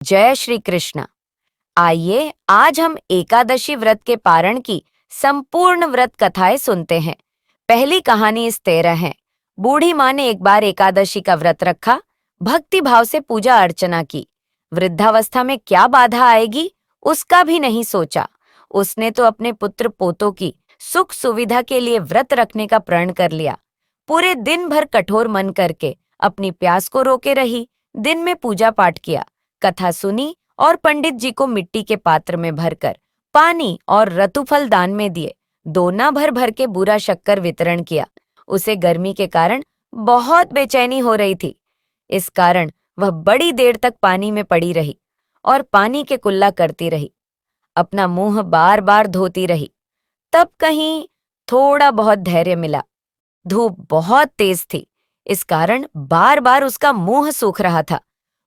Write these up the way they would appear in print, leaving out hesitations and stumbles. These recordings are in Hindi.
जय श्री कृष्ण। आइए आज हम एकादशी व्रत के पारण की संपूर्ण व्रत कथाएं सुनते हैं। पहली कहानी इस तरह है। बूढ़ी माँ ने एक बार एकादशी का व्रत रखा, भक्ति भाव से पूजा अर्चना की। वृद्धावस्था में क्या बाधा आएगी उसका भी नहीं सोचा। उसने तो अपने पुत्र पोतों की सुख सुविधा के लिए व्रत रखने का प्रण कर लिया। पूरे दिन भर कठोर मन करके अपनी प्यास को रोके रही। दिन में पूजा पाठ किया, कथा सुनी और पंडित जी को मिट्टी के पात्र में भरकर पानी और रतुफल दान में दिए। दोना भर भर के बूरा शक्कर वितरण किया। उसे गर्मी के कारण बहुत बेचैनी हो रही थी। इस कारण वह बड़ी देर तक पानी में पड़ी रही और पानी के कुल्ला करती रही। अपना मुंह बार बार धोती रही। तब कहीं थोड़ा बहुत धैर्य मिला। धूप बहुत तेज थी, इस कारण बार बार उसका मुंह सूख रहा था।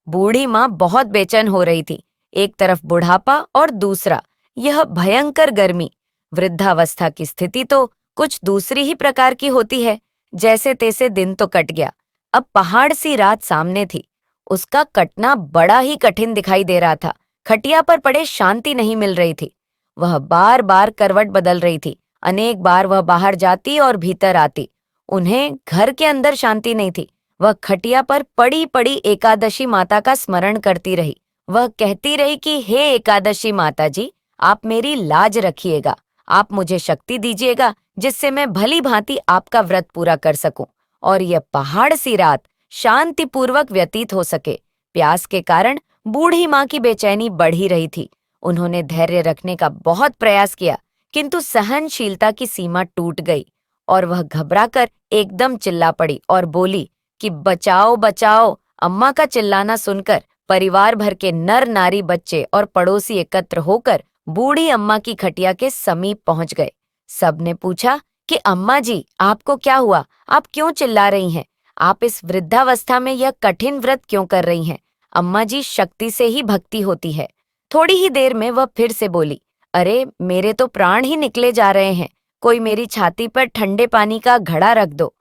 बूढ़ी माँ बहुत बेचैन हो रही थी। एक तरफ बुढ़ापा और दूसरा यह भयंकर गर्मी। वृद्धावस्था की स्थिति तो कुछ दूसरी ही प्रकार की होती है। जैसे तैसे दिन तो कट गया। अब पहाड़ सी रात सामने थी। उसका कटना बड़ा ही कठिन दिखाई दे रहा था। खटिया पर पड़े शांति नहीं मिल रही थी। वह बार बार करवट बदल रही थी। अनेक बार वह बाहर जाती और भीतर आती। उन्हें घर के अंदर शांति नहीं थी। वह खटिया पर पड़ी पड़ी एकादशी माता का स्मरण करती रही। वह कहती रही कि हे एकादशी माता जी, आप मेरी लाज रखिएगा। आप मुझे शक्ति दीजिएगा जिससे मैं भली भांति आपका व्रत पूरा कर सकूं और यह पहाड़ सी रात शांतिपूर्वक व्यतीत हो सके। प्यास के कारण बूढ़ी माँ की बेचैनी बढ़ ही रही थी। उन्होंने धैर्य रखने का बहुत प्रयास किया, किंतु सहनशीलता की सीमा टूट गई और वह घबराकर एकदम चिल्ला पड़ी और बोली कि बचाओ बचाओ। अम्मा का चिल्लाना सुनकर परिवार भर के नर नारी बच्चे और पड़ोसी एकत्र होकर बूढ़ी अम्मा की खटिया के समीप पहुंच गए। सबने पूछा कि अम्मा जी, आपको क्या हुआ? आप क्यों चिल्ला रही हैं? आप इस वृद्धावस्था में यह कठिन व्रत क्यों कर रही हैं? अम्मा जी, शक्ति से ही भक्ति होती है। थोड़ी ही देर में वह फिर से बोली, अरे मेरे तो प्राण ही निकले जा रहे हैं। कोई मेरी छाती पर ठंडे पानी का घड़ा रख दो।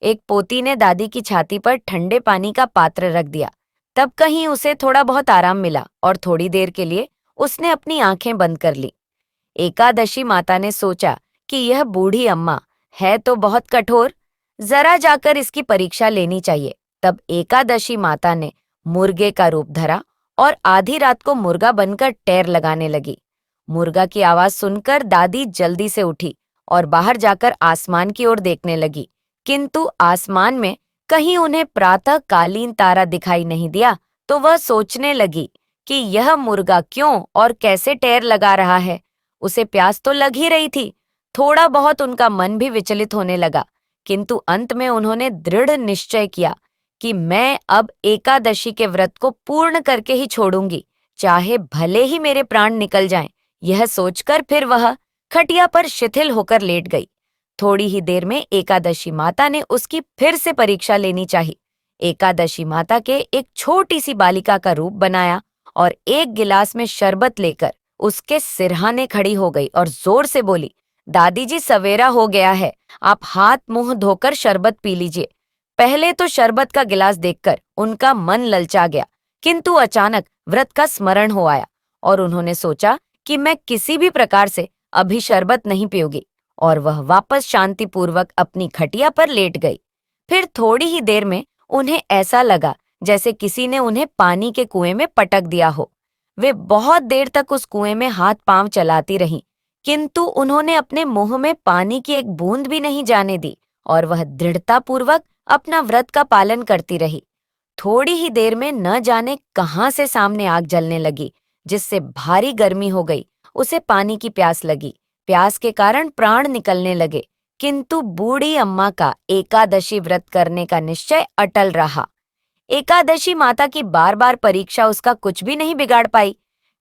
एक पोती ने दादी की छाती पर ठंडे पानी का पात्र रख दिया। तब कहीं उसे थोड़ा बहुत आराम मिला और थोड़ी देर के लिए उसने अपनी आंखें बंद कर ली। एकादशी माता ने सोचा कि यह बूढ़ी अम्मा है तो बहुत कठोर, जरा जाकर इसकी परीक्षा लेनी चाहिए। तब एकादशी माता ने मुर्गे का रूप धरा और आधी रात को मुर्गा बनकर टेर लगाने लगी। मुर्गा की आवाज सुनकर दादी जल्दी से उठी और बाहर जाकर आसमान की ओर देखने लगी, किंतु आसमान में कहीं उन्हें प्रातः कालीन तारा दिखाई नहीं दिया। तो वह सोचने लगी कि यह मुर्गा क्यों और कैसे टेर लगा रहा है। उसे प्यास तो लग ही रही थी। थोड़ा बहुत उनका मन भी विचलित होने लगा, किंतु अंत में उन्होंने दृढ़ निश्चय किया कि मैं अब एकादशी के व्रत को पूर्ण करके ही छोड़ूंगी, चाहे भले ही मेरे प्राण निकल जाएं। यह सोचकर फिर वह खटिया पर शिथिल होकर लेट गई। थोड़ी ही देर में एकादशी माता ने उसकी फिर से परीक्षा लेनी चाहिए। एकादशी माता के एक छोटी सी बालिका का रूप बनाया और एक गिलास में शरबत लेकर उसके सिरहाने खड़ी हो गई और जोर से बोली, दादी जी, सवेरा हो गया है, आप हाथ मुंह धोकर शरबत पी लीजिए। पहले तो शरबत का गिलास देखकर उनका मन ललचा गया, किंतु अचानक व्रत का स्मरण हो आया और उन्होंने सोचा कि मैं किसी भी प्रकार से अभी शरबत नहीं पीऊंगी, और वह वापस शांतिपूर्वक अपनी खटिया पर लेट गई। फिर थोड़ी ही देर में उन्हें ऐसा लगा जैसे किसी ने उन्हें पानी के कुएं में पटक दिया हो। वे बहुत देर तक उस कुएं में हाथ पांव चलाती रहीं, किंतु उन्होंने अपने मुंह में पानी की एक बूंद भी नहीं जाने दी और वह दृढ़तापूर्वक अपना व्रत का पालन करती रही। थोड़ी ही देर में न जाने कहां से सामने आग जलने लगी, जिससे भारी गर्मी हो गई। उसे पानी की प्यास लगी। प्यास के कारण प्राण निकलने लगे, किंतु बूढ़ी अम्मा का एकादशी व्रत करने का निश्चय अटल रहा। एकादशी माता की बार बार परीक्षा उसका कुछ भी नहीं बिगाड़ पाई।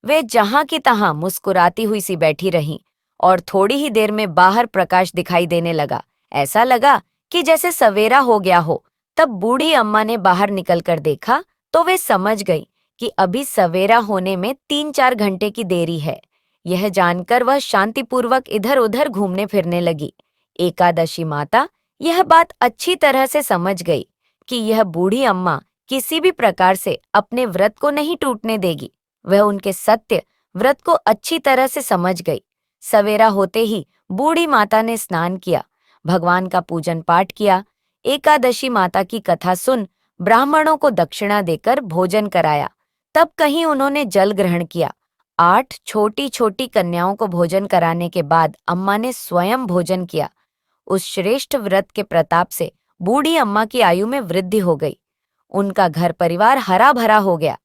वे जहां की तहां मुस्कुराती हुई सी बैठी रहीं और थोड़ी ही देर में बाहर प्रकाश दिखाई देने लगा। ऐसा लगा कि जैसे सवेरा हो गया हो। तब बूढ़ी अम्मा ने बाहर निकलकर देखा तो वे समझ गई कि अभी सवेरा होने में 3-4 घंटे की देरी है। यह जानकर वह शांतिपूर्वक इधर उधर घूमने फिरने लगी। एकादशी माता यह बात अच्छी तरह से समझ गई कि यह बूढ़ी अम्मा किसी भी प्रकार से अपने व्रत को नहीं टूटने देगी। वह उनके सत्य व्रत को अच्छी तरह से समझ गई। सवेरा होते ही बूढ़ी माता ने स्नान किया, भगवान का पूजन पाठ किया, एकादशी माता की कथा सुन ब्राह्मणों को दक्षिणा देकर भोजन कराया। तब कहीं उन्होंने जल ग्रहण किया। 8 छोटी छोटी कन्याओं को भोजन कराने के बाद अम्मा ने स्वयं भोजन किया। उस श्रेष्ठ व्रत के प्रताप से बूढ़ी अम्मा की आयु में वृद्धि हो गई। उनका घर परिवार हरा भरा हो गया।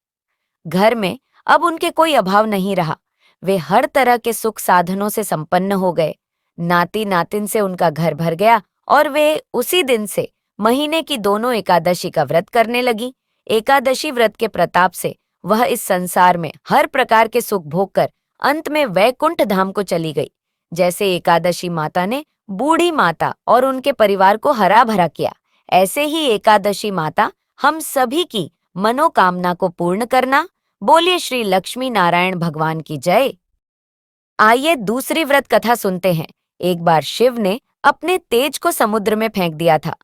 घर में अब उनके कोई अभाव नहीं रहा। वे हर तरह के सुख साधनों से संपन्न हो गए। नाती नातिन से उनका घर भर गया और वे उसी दिन से महीने की दोनों एकादशी का व्रत करने लगी। एकादशी व्रत के प्रताप से वह इस संसार में हर प्रकार के सुख भोग कर अंत में वैकुंठ धाम को चली गई। जैसे एकादशी माता ने बूढ़ी माता और उनके परिवार को हरा भरा किया, ऐसे ही एकादशी माता हम सभी की मनोकामना को पूर्ण करना। बोलिए श्री लक्ष्मी नारायण भगवान की जय। आइए दूसरी व्रत कथा सुनते हैं। एक बार शिव ने अपने तेज को समुद्र में फेंक दिया था।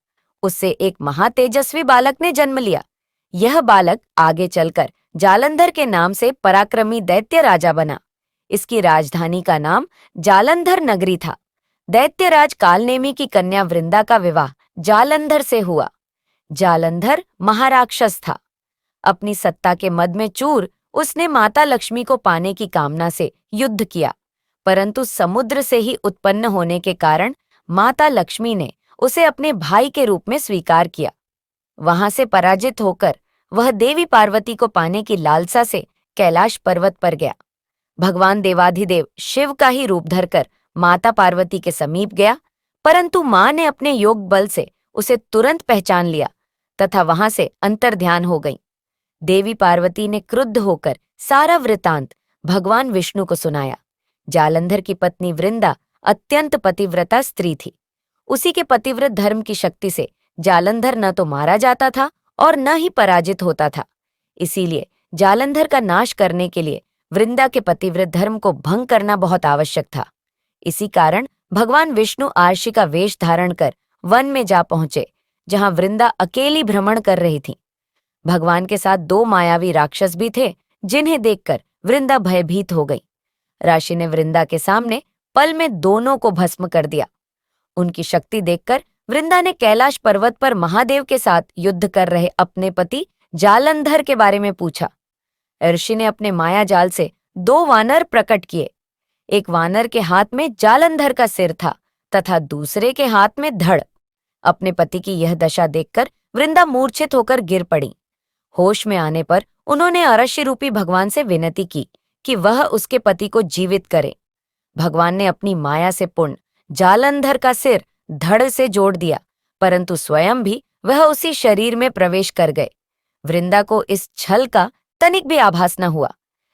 उससे एक महातेजस्वी बालक ने जन्म लिया। यह बालक आगे चलकर जालंधर के नाम से पराक्रमी दैत्य राजा बना। इसकी राजधानी का नाम जालंधर नगरी था। दैत्यराज कालनेमी की कन्या वृंदा का विवाह जालंधर से हुआ। जालंधर महाराक्षस था। अपनी सत्ता के मद में चूर उसने माता लक्ष्मी को पाने की कामना से युद्ध किया, परंतु समुद्र से ही उत्पन्न होने के कारण माता लक्ष्मी ने उसे अपने भाई के रूप में स्वीकार किया। वहां से पराजित होकर वह देवी पार्वती को पाने की लालसा से कैलाश पर्वत पर गया। भगवान देवाधिदेव शिव का ही रूप धरकर माता पार्वती के समीप गया, परंतु मां ने अपने योग बल से उसे तुरंत पहचान लिया तथा वहां से अंतर्ध्यान हो गई। देवी पार्वती ने क्रुद्ध होकर सारा वृतांत भगवान विष्णु को सुनाया। जालंधर की पत्नी वृंदा अत्यंत पतिव्रता स्त्री थी। उसी के पतिव्रत धर्म की शक्ति से जालंधर न तो मारा जाता था और न ही पराजित होता था। इसीलिए जालंधर का नाश करने के लिए वृंदा के पतिव्रत धर्म को भंग करना बहुत आवश्यक था। इसी कारण भगवान विष्णु आर्षि का वेश धारण कर वन में जा पहुंचे, जहां वृंदा अकेली भ्रमण कर रही थी। भगवान के साथ 2 मायावी राक्षस भी थे, जिन्हें देखकर वृंदा भयभीत हो गई। राशि ने वृंदा के सामने पल में दोनों को भस्म कर दिया। उनकी शक्ति देखकर वृंदा ने कैलाश पर्वत पर महादेव के साथ युद्ध कर रहे अपने पति जालंधर के बारे में पूछा। ऋषि ने अपने माया जाल से 2 वानर प्रकट किए। एक वानर के हाथ में जालंधर का सिर था तथा दूसरे के हाथ में धड़। अपने पति की यह दशा देखकर वृंदा मूर्छित होकर गिर पड़ी। होश में आने पर उन्होंने अरश्य रूपी भगवान से विनती की कि वह उसके पति को जीवित करे। भगवान ने अपनी माया से पूर्ण जालंधर का सिर धड़ से जोड़ दिया, परंतु स्वयं भी वह उसी शरीर में प्रवेश कर गए। वृंदा को इस छल का तनिक भी आभास न हुआ।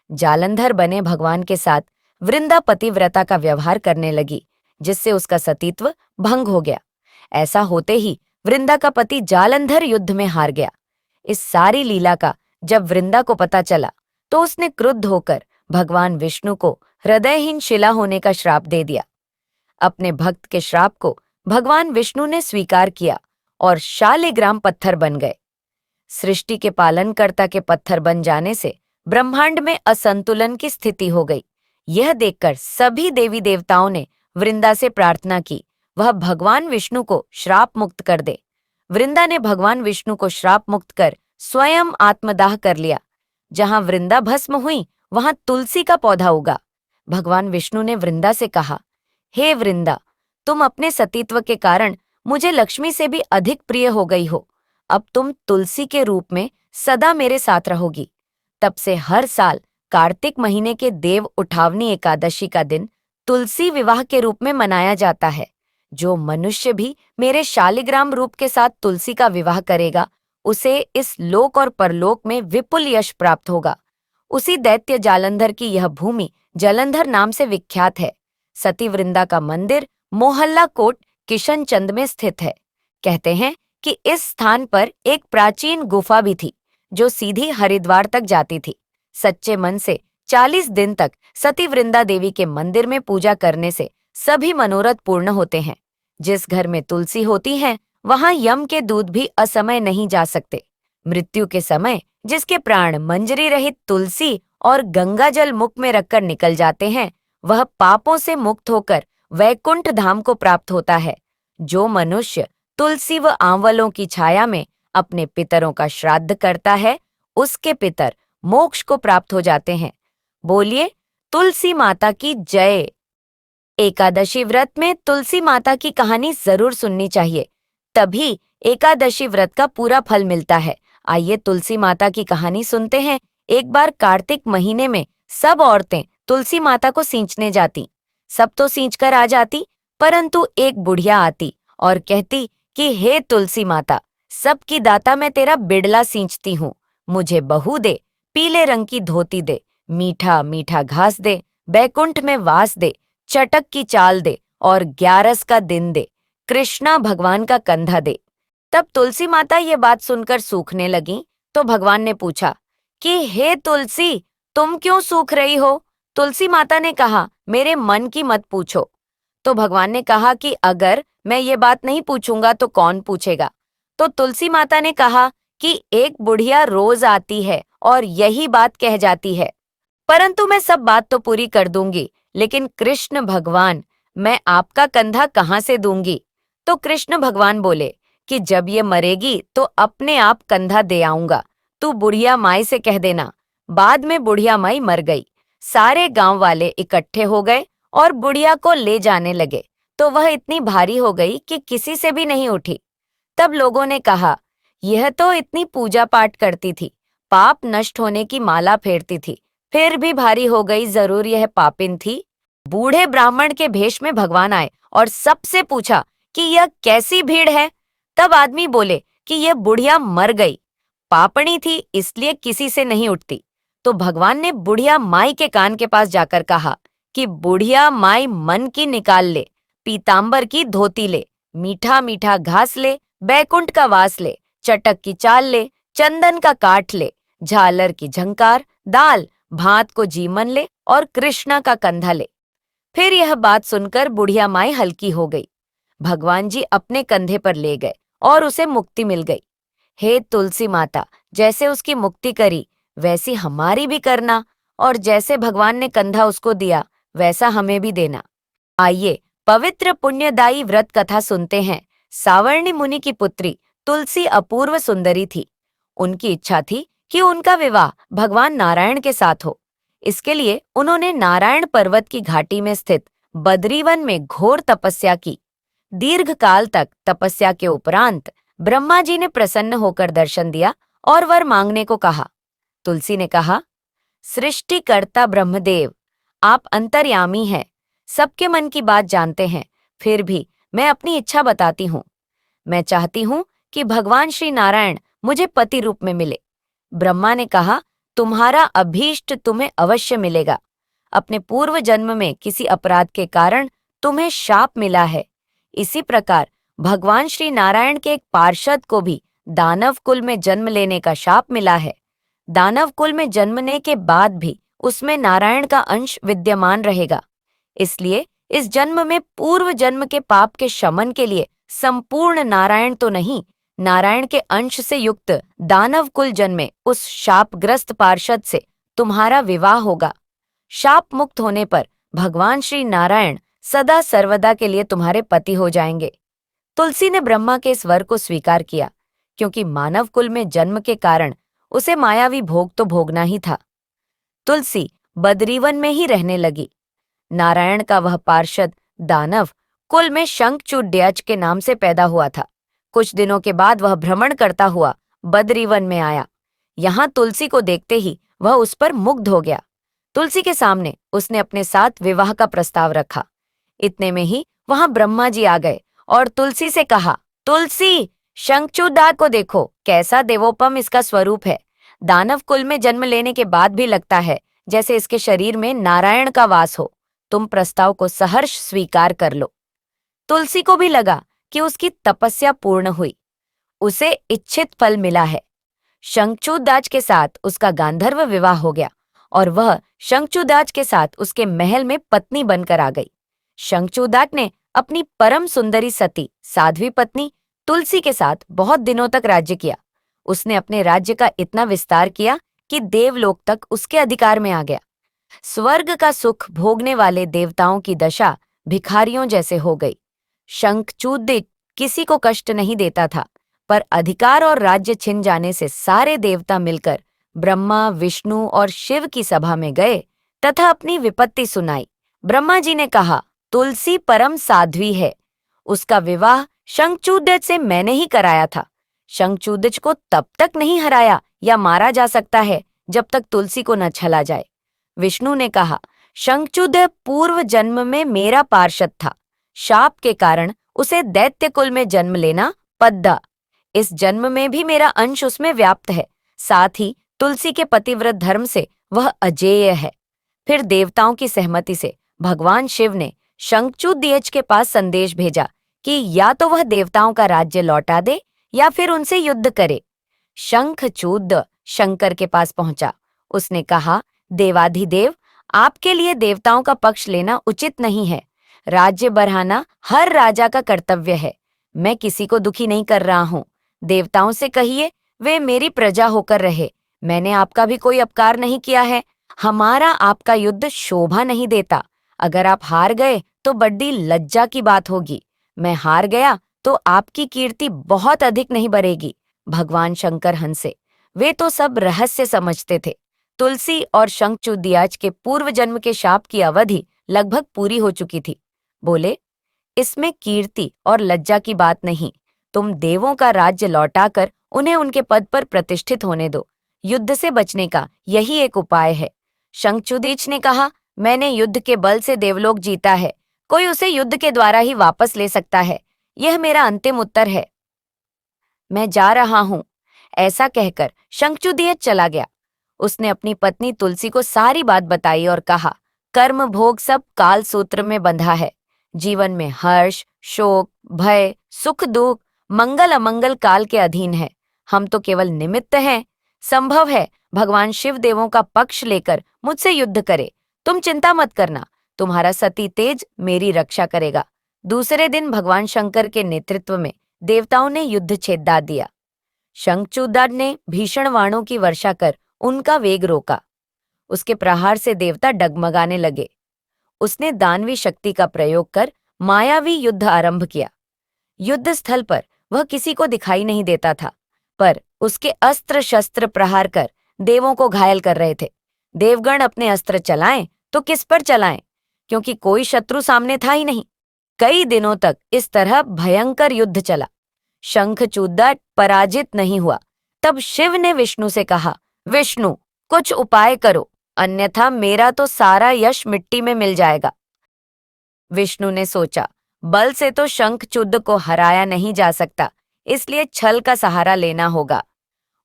जालंधर बने भगवान के साथ वृंदा पतिव्रता का व्यवहार करने लगी, जिससे उसका सतीत्व भंग हो गया। ऐसा होते ही वृंदा का पति जालंधर युद्ध में हार गया। इस सारी लीला का जब वृंदा को पता चला तो उसने क्रुद्ध होकर भगवान विष्णु को हृदयहीन शिला होने का श्राप दे दिया। अपने भक्त के श्राप को भगवान विष्णु ने स्वीकार किया और शालिग्राम पत्थर बन गए। सृष्टि के पालनकर्ता के पत्थर बन जाने से ब्रह्मांड में असंतुलन की स्थिति हो गई। यह देखकर सभी देवी देवताओं ने वृंदा से प्रार्थना की वह भगवान विष्णु को श्राप मुक्त कर दे। वृंदा ने भगवान विष्णु को श्राप मुक्त कर स्वयं आत्मदाह कर लिया। जहां वृंदा भस्म हुई वहां तुलसी का पौधा उगा। भगवान विष्णु ने वृंदा से कहा, हे वृंदा, तुम अपने सतीत्व के कारण मुझे लक्ष्मी से भी अधिक प्रिय हो गई हो। अब तुम तुलसी के रूप में सदा मेरे साथ रहोगी। तब से हर साल कार्तिक महीने के देव उठावनी एकादशी का दिन तुलसी विवाह के रूप में मनाया जाता है। जो मनुष्य भी मेरे शालिग्राम रूप के साथ तुलसी का विवाह करेगा, उसे इस लोक और परलोक में विपुल यश प्राप्त होगा। उसी दैत्य जालंधर की यह भूमि जालंधर नाम से विख्यात है। सती वृंदा का मंदिर मोहल्ला कोट किशनचंद में स्थित है। कहते हैं कि इस स्थान पर एक प्राचीन गुफा भी थी जो सीधी हरिद्वार तक जाती थी। सच्चे मन से 40 दिन तक सती वृंदा देवी के मंदिर में पूजा करने से सभी मनोरथ पूर्ण होते हैं। जिस घर में तुलसी होती है वहां यम के दूत भी असमय नहीं जा सकते। मृत्यु के समय जिसके प्राण मंजरी रहित तुलसी और गंगा जल मुख में रखकर निकल जाते हैं, वह पापों से मुक्त होकर वैकुंठ धाम को प्राप्त होता है। जो मनुष्य तुलसी व आंवलों की छाया में अपने पितरों का श्राद्ध करता है, उसके पितर मोक्ष को प्राप्त हो जाते हैं। बोलिए तुलसी माता की जय। एकादशी व्रत में तुलसी माता की कहानी जरूर सुननी चाहिए, तभी एकादशी व्रत का पूरा फल मिलता है। आइए तुलसी माता की कहानी सुनते हैं। एक बार कार्तिक महीने में सब औरतें तुलसी माता को सींचने जाती। सब तो सींच कर आ जाती, परंतु एक बुढ़िया आती और कहती कि हे तुलसी माता, सबकी दाता मैं तेरा बिड़ला सींचती हूँ, मुझे बहू दे, पीले रंग की धोती दे, मीठा मीठा घास दे, बैकुंठ में वास दे, चटक की चाल दे और 11 का दिन दे, कृष्णा भगवान का कंधा दे। तब तुलसी माता ये बात सुनकर सूखने लगी, तो भगवान ने पूछा कि हे तुलसी, तुम क्यों सूख रही हो? तुलसी माता ने कहा, मेरे मन की मत पूछो। तो भगवान ने कहा कि अगर मैं ये बात नहीं पूछूंगा तो कौन पूछेगा? तो तुलसी माता ने कहा कि एक बुढ़िया रोज आती है और यही बात कह जाती है, परंतु मैं सब बात तो पूरी कर दूंगी, लेकिन कृष्ण भगवान, मैं आपका कंधा कहाँ से दूंगी? तो कृष्ण भगवान बोले कि जब ये मरेगी तो अपने आप कंधा दे आऊंगा, तू बुढ़िया माई से कह देना। बाद में बुढ़िया माई मर गई। सारे गांव वाले इकट्ठे हो गए और बुढ़िया को ले जाने लगे, तो वह इतनी भारी हो गई कि किसी से भी नहीं उठी। तब लोगों ने कहा, यह तो इतनी पूजा पाठ करती थी, पाप नष्ट होने की माला फेरती थी, फिर भी भारी हो गई, जरूर यह पापिन थी। बूढ़े ब्राह्मण के भेष में भगवान आए और सबसे पूछा कि यह कैसी भीड़ है? तब आदमी बोले कि यह बुढ़िया मर गई, पापणी थी इसलिए किसी से नहीं उठती। तो भगवान ने बुढ़िया माई के कान के पास जाकर कहा कि बुढ़िया माई मन की निकाल ले, पीतांबर की धोती ले, मीठा मीठा घास ले, बैकुंठ का वास ले, चटक की चाल ले, चंदन का काठ ले, झालर की झंकार, दाल भात को जीमन ले और कृष्णा का कंधा ले। फिर यह बात सुनकर बुढ़िया माई हल्की हो गई। भगवान जी अपने कंधे पर ले गए और उसे मुक्ति मिल गई। हे तुलसी माता, जैसे उसकी मुक्ति करी वैसी हमारी भी करना, और जैसे भगवान ने कंधा उसको दिया वैसा हमें भी देना। आइए पवित्र पुण्यदायी व्रत कथा सुनते हैं। सावर्णी मुनि की पुत्री तुलसी अपूर्व सुंदरी थी। उनकी इच्छा थी कि उनका विवाह भगवान नारायण के साथ हो। इसके लिए उन्होंने नारायण पर्वत की घाटी में स्थित बद्रीवन में घोर तपस्या की। दीर्घ काल तक तपस्या के उपरांत ब्रह्मा जी ने प्रसन्न होकर दर्शन दिया और वर मांगने को कहा। तुलसी ने कहा, सृष्टिकर्ता ब्रह्मदेव, आप अंतर्यामी हैं, सबके मन की बात जानते हैं, फिर भी मैं अपनी इच्छा बताती हूँ। मैं चाहती हूँ कि भगवान श्री नारायण मुझे पति रूप में मिले। ब्रह्मा ने कहा, तुम्हारा अभीष्ट तुम्हें अवश्य मिलेगा। अपने पूर्व जन्म में किसी अपराध के कारण तुम्हें शाप मिला है। इसी प्रकार भगवान श्री नारायण के एक पार्षद को भी दानव कुल में जन्म लेने का शाप मिला है। दानव कुल में जन्मने के बाद भी उसमें नारायण का अंश विद्यमान रहेगा। इसलिए इस जन्म में पूर्व जन्म के पाप के शमन के लिए संपूर्ण नारायण तो नहीं, नारायण के अंश से युक्त दानव कुल जन्मे उस शापग्रस्त पार्षद से तुम्हारा विवाह होगा। शाप मुक्त होने पर भगवान श्री नारायण सदा सर्वदा के लिए तुम्हारे पति हो जाएंगे। तुलसी ने ब्रह्मा के इस वर को स्वीकार किया, क्योंकि मानव कुल में जन्म के कारण उसे मायावी भोग तो भोगना ही था। तुलसी बद्रीवन में ही रहने लगी। नारायण का वह पार्षद दानव कुल में शंखचूड के नाम से पैदा हुआ था। कुछ दिनों के बाद वह भ्रमण करता हुआ बद्रीवन में आया। यहाँ तुलसी को देखते ही वह उस पर मुग्ध हो गया। तुलसी के सामने उसने अपने साथ विवाह का प्रस्ताव रखा। इतने में ही वहां ब्रह्मा जी आ गए और तुलसी से कहा, तुलसी, शंखचूड को देखो, कैसा देवोपम इसका स्वरूप है। दानव कुल में जन्म लेने के बाद भी लगता है जैसे इसके शरीर में नारायण का वास हो। तुम प्रस्ताव को सहर्ष स्वीकार कर लो। तुलसी को भी लगा कि उसकी तपस्या पूर्ण हुई, उसे इच्छित फल मिला है। शंखचूड के साथ उसका गांधर्व विवाह हो गया और वह शंखचूड के साथ उसके महल में पत्नी बनकर आ गई। शंखचूड ने अपनी परम सुंदरी सती साध्वी पत्नी तुलसी के साथ बहुत दिनों तक राज्य किया। उसने अपने राज्य का इतना विस्तार किया कि देवलोक तक उसके अधिकार में आ गया। स्वर्ग का सुख भोगने वाले देवताओं की दशा भिखारियों जैसे हो गई। शंखचूड किसी को कष्ट नहीं देता था, पर अधिकार और राज्य छिन जाने से सारे देवता मिलकर ब्रह्मा, विष्णु और शिव की सभा में गए तथा अपनी विपत्ति सुनाई। ब्रह्मा जी ने कहा, तुलसी परम साध्वी है, उसका विवाह शंखचूड से मैंने ही कराया था। शंखचूड को तब तक नहीं हराया या मारा जा सकता है जब तक तुलसी को न छला जाए। विष्णु ने कहा, शंखचूड पूर्व जन्म में मेरा पार्षद था, शाप के कारण उसे दैत्य कुल में जन्म लेना पद्दा। इस जन्म में भी मेरा अंश उसमें व्याप्त है, साथ ही तुलसी के पतिव्रत धर्म से वह अजेय है। फिर देवताओं की सहमति से भगवान शिव ने शंखचूड के पास संदेश भेजा कि या तो वह देवताओं का राज्य लौटा दे या फिर उनसे युद्ध करे। शंखचूड शंकर के पास पहुंचा। उसने कहा, देवाधिदेव, आपके लिए देवताओं का पक्ष लेना उचित नहीं है। राज्य बढ़ाना हर राजा का कर्तव्य है। मैं किसी को दुखी नहीं कर रहा हूँ। देवताओं से कहिए वे मेरी प्रजा होकर रहे। मैंने आपका भी कोई अपकार नहीं किया है। हमारा आपका युद्ध शोभा नहीं देता। अगर आप हार गए तो बड़ी लज्जा की बात होगी। मैं हार गया तो आपकी कीर्ति बहुत अधिक नहीं बढ़ेगी। भगवान शंकर हंसे। वे तो सब रहस्य समझते थे। तुलसी और शंखचूड के पूर्व जन्म के शाप की अवधि लगभग पूरी हो चुकी थी। बोले, इसमें कीर्ति और लज्जा की बात नहीं। तुम देवों का राज्य लौटाकर उन्हें उनके पद पर प्रतिष्ठित होने दो। युद्ध से बचने का यही एक उपाय है। शंखचूड ने कहा, मैंने युद्ध के बल से देवलोक जीता है। कोई उसे युद्ध के द्वारा ही वापस ले सकता है। यह मेरा अंतिम उत्तर है। मैं जा रहा हूं। ऐसा कहकर शंखचूड चला गया। उसने अपनी पत्नी तुलसी को सारी बात बताई और कहा, कर्म भोग सब काल सूत्र में बंधा है। जीवन में हर्ष, शोक, भय, सुख, दुख, मंगल अमंगल काल के अधीन है। हम तो केवल निमित्त हैं। संभव है भगवान शिव देवों का पक्ष लेकर मुझसे युद्ध करे। तुम चिंता मत करना, तुम्हारा सती तेज मेरी रक्षा करेगा। दूसरे दिन भगवान शंकर के नेतृत्व में देवताओं ने युद्ध छेड़ा दिया। शंखचूड ने भीषण वाणों की वर्षा कर उनका वेग रोका। उसके प्रहार से देवता डगमगाने लगे। उसने दानवी शक्ति का प्रयोग कर मायावी युद्ध आरंभ किया। युद्ध स्थल पर वह किसी को दिखाई नहीं देता था, पर उसके अस्त्र शस्त्र प्रहार कर देवों को घायल कर रहे थे। देवगण अपने अस्त्र चलाएं तो किस पर चलाएं, क्योंकि कोई शत्रु सामने था ही नहीं। कई दिनों तक इस तरह भयंकर युद्ध चला। शंखचूड पराजित नहीं हुआ। तब शिव ने विष्णु से कहा, विष्णु, कुछ उपाय करो, अन्यथा मेरा तो सारा यश मिट्टी में मिल जाएगा। विष्णु ने सोचा, बल से तो शंखचूड को हराया नहीं जा सकता, इसलिए छल का सहारा लेना होगा।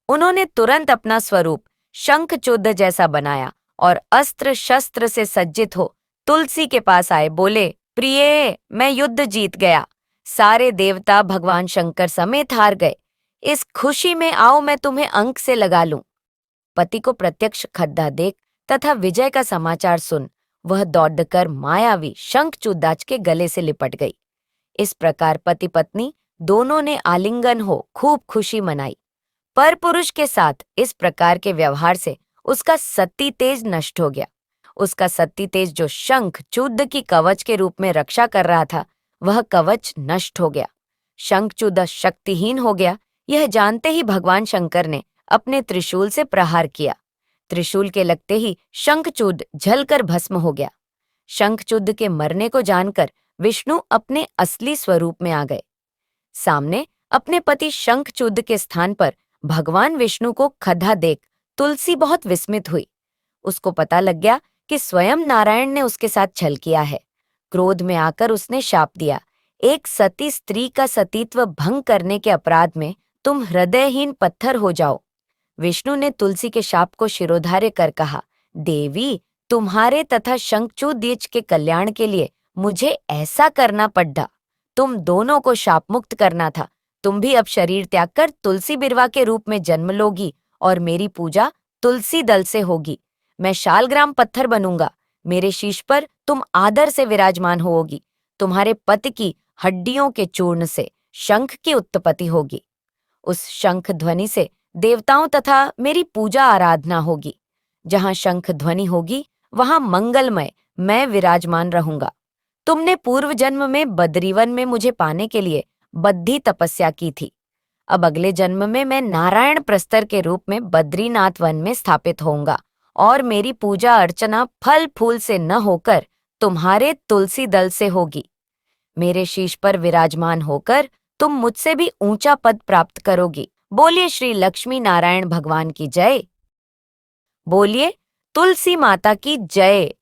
उन्होंने तुरंत अपना स्वरूप शंखचूड जैसा बनाया और अस्त्र शस्त्र से सज्जित हो तुलसी के पास आए। बोले, प्रिये, मैं युद्ध जीत गया। सारे देवता भगवान शंकर समेत हार गए। इस खुशी में आओ मैं तुम्हें अंक से लगा लूं। पति को प्रत्यक्ष खद्दा देख तथा विजय का समाचार सुन वह दौड़कर मायावी शंखचूड के गले से लिपट गई। इस प्रकार पति पत्नी दोनों ने आलिंगन हो खूब खुशी मनाई। पर पुरुष के साथ इस प्रकार के व्यवहार से उसका सती तेज नष्ट हो गया। उसका सती तेज जो शंखचूड की कवच के रूप में रक्षा कर रहा था, वह कवच नष्ट हो गया। शंखचूड शक्तिहीन हो गया। यह जानते ही भगवान शंकर ने अपने त्रिशूल से प्रहार किया। त्रिशूल के लगते ही शंखचूड जलकर भस्म हो गया। शंखचूड के मरने को जानकर विष्णु अपने असली स्वरूप में आ गए। सामने अपने पति शंखचूड के स्थान पर भगवान विष्णु को खदा देख तुलसी बहुत विस्मित हुई। उसको पता लग गया कि स्वयं नारायण ने उसके साथ छल किया है। क्रोध में आकर उसने शाप दिया, एक सती स्त्री का सतीत्व भंग करने के अपराध में तुम हृदयहीन पत्थर हो जाओ। विष्णु ने तुलसी के शाप को शिरोधार्य कर कहा, देवी, तुम्हारे तथा शंखचूड के कल्याण के लिए मुझे ऐसा करना पड़ा। तुम दोनों को शाप मुक्त करना था। तुम भी अब शरीर त्याग कर तुलसी बिरवा के रूप में जन्म लोगी और मेरी पूजा तुलसी दल से होगी। मैं शालग्राम पत्थर बनूंगा। मेरे शीश पर तुम आदर से विराजमान होगी। तुम्हारे पति की हड्डियों के चूर्ण से शंख की उत्पत्ति होगी। उस शंख ध्वनि से देवताओं तथा मेरी पूजा आराधना होगी। जहाँ शंख ध्वनि होगी वहाँ मंगलमय मैं विराजमान रहूंगा। तुमने पूर्व जन्म में बद्रीवन में मुझे पाने के लिए बद्धी तपस्या की थी। अब अगले जन्म में मैं नारायण प्रस्तर के रूप में बद्रीनाथ वन में स्थापित होऊंगा और मेरी पूजा अर्चना फल फूल से न होकर तुम्हारे तुलसी दल से होगी। मेरे शीश पर विराजमान होकर तुम मुझसे भी ऊंचा पद प्राप्त करोगी। बोलिए श्री लक्ष्मी नारायण भगवान की जय। बोलिए तुलसी माता की जय।